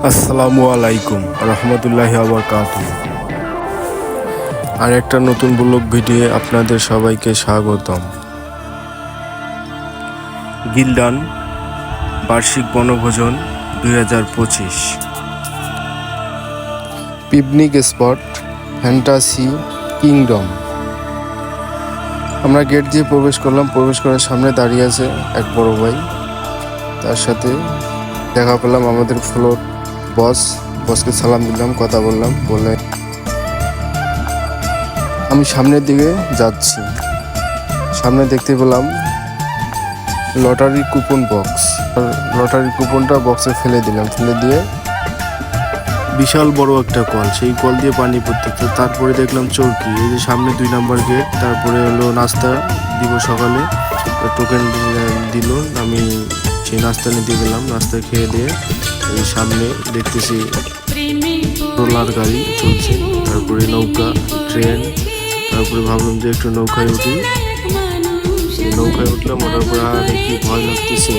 আসসালামু আলাইকুম রহমতুল্লাহি ওয়া বারাকাতুহু। আর একটা নতুন ব্লগ ভিডিও আপনাদের সবাইকে স্বাগতম। গিলডান বার্ষিক বনভোজন 2025 পিকনিক স্পট ফ্যান্টাসি কিংডম। আমরা গেট দিয়ে প্রবেশ করলাম। প্রবেশ করার সামনে দাঁড়িয়ে আছে এক বড় ভাই, তার সাথে দেখা পেলাম আমাদের ফ্লোর বসকে সালাম দিলাম, কথা বললাম। বলে আমি সামনের দিকে যাচ্ছি। সামনে দেখতে পেলাম লটারি কুপন বক্স। লটারি কুপনটা বক্সে ফেলে দিলাম। ফেলে দিয়ে বিশাল বড় একটা কল, সেই কল দিয়ে পানি পড়তেছে। তারপরে দেখলাম চরকি, এই যে সামনে 2 নম্বর গেট। তারপরে হলো নাস্তা দিব সকালে, টোকেন দিল। আমি সেই নাস্তা নিতে গেলাম। নাস্তা খেয়ে দিয়ে এই সামনে দেখতেছি রোলার গাড়ি চলছে, তারপরে নৌকা, ট্রেন। তারপরে ভাবলাম যে একটু নৌকায় উঠি। নৌকায় উঠলাম, ওটার পরে আর কি ভয় লাগতেছে।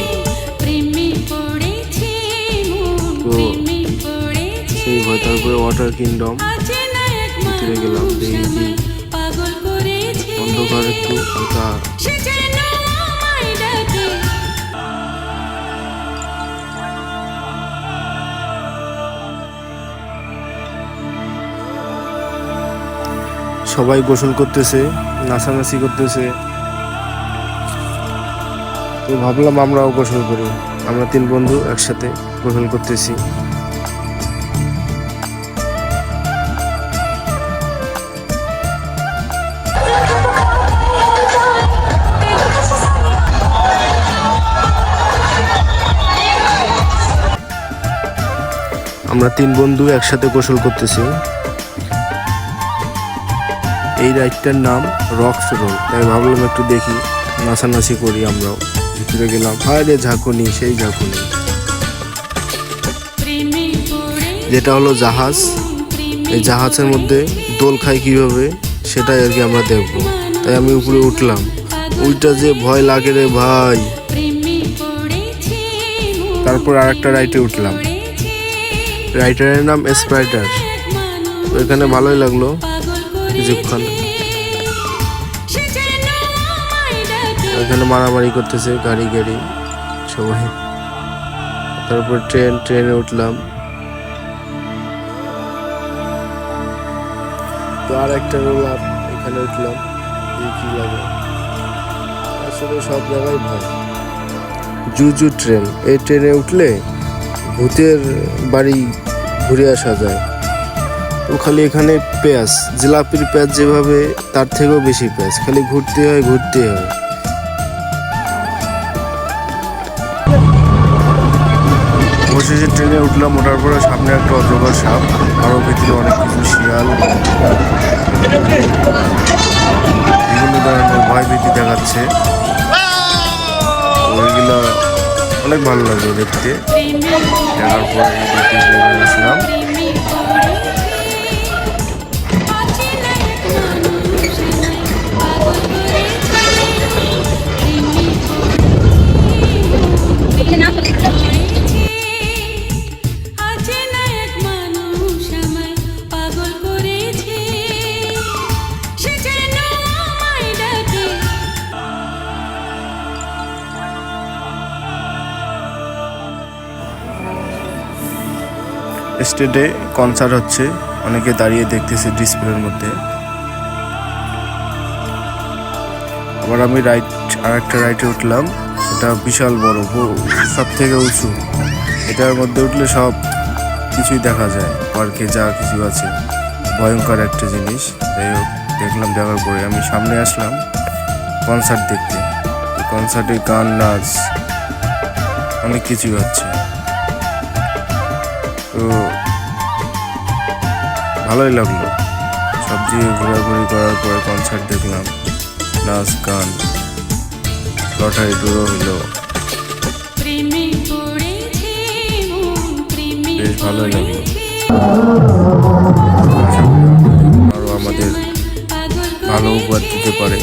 তো সেই ভয়, তারপরে ওয়াটার কিংডম ভিতরে গেলাম। দেখি অন্ধকার, একটু হালকা সবাই গোসল করতেছে, নাচানাচি করতেছে। তো ভাবলাম আমরাও গোসল করি। আমরা 3 বন্ধু একসাথে গোসল করতেছি। আমরা 3 বন্ধু একসাথে গোসল করতেছি। এই রাইডটার নাম রক্স রোল। তাই ভাবলাম একটু দেখি, নাচানাচি করি। আমরাও ভিতরে গেলাম। হায় রে ঝাঁকুনি, সেই ঝাঁকুনি। যেটা হলো জাহাজ। এই জাহাজের মধ্যে দোল খায় কিভাবে, সেটাই আর কি আমরা দেখব। তাই আমি উপরে উঠলাম। ওইটা যে ভয় লাগে রে ভাই। তারপর আরেকটা রাইডে উঠলাম। রাইডারের নাম স্পাইডার। এখানে ভালোই লাগলো কিছুক্ষণ। এখানে মারামারি করতেছে গাড়ি সবাই। তারপর ট্রেনে উঠলাম। তো আর একটা রোলার, এখানে উঠলাম। কি লাগে, আসলে সব জায়গায় ভয়। জুজু ট্রেন। এই ট্রেনে উঠলে ভূতের বাড়ি ঘুরে আসা যায়। তো খালি এখানে পেঁয়াজ, জিলাপির পেঁয়াজ যেভাবে, তার থেকেও বেশি পেঁয়াজ। খালি ঘুরতে হয়। অবশেষে ট্রেনে উঠলাম। ওঠার পরে সামনে একটা অজগর সাপ, আরও ভিতরে অনেক কিছু শিয়াল, বিভিন্ন ধরনের ভয় ভীতি দেখাচ্ছে। ওইগুলো অনেক ভালো লাগলো দেখতে। দেখার পরে আসলাম। স্টেজে কনসার্ট হচ্ছে, অনেকে দাঁড়িয়ে দেখতেছে ডিসপ্লের মধ্যে। আবার আমি আরেকটা রাইডে উঠলাম। এটা বিশাল বড়, সব থেকে উঁচু। এটার মধ্যে উঠলে সব কিছুই দেখা যায়, পার্কে যা কিছু আছে। ভয়ঙ্কর একটা জিনিস। যাই হোক, দেখলাম। দেখার পরে আমি সামনে আসলাম কনসার্ট দেখতে। কনসার্টে গান, নাচ, অনেক কিছুই হচ্ছে। তো ভালোই লাগলো। সব দিকে ঘোরাঘুরি করার পরে কনসার্ট দেখলাম, নাচ, গান, লটারি ড্র হইলো। বেশ ভালোই লাগলো। আরো আমাদের ভালো উপহার দিতে পারে।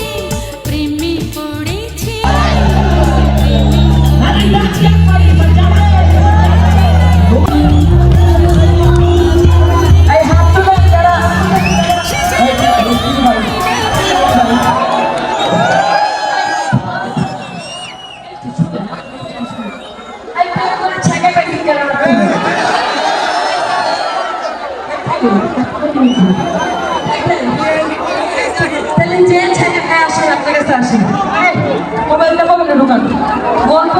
আসে। মোবাইলটা কবে ঢুকান গল্প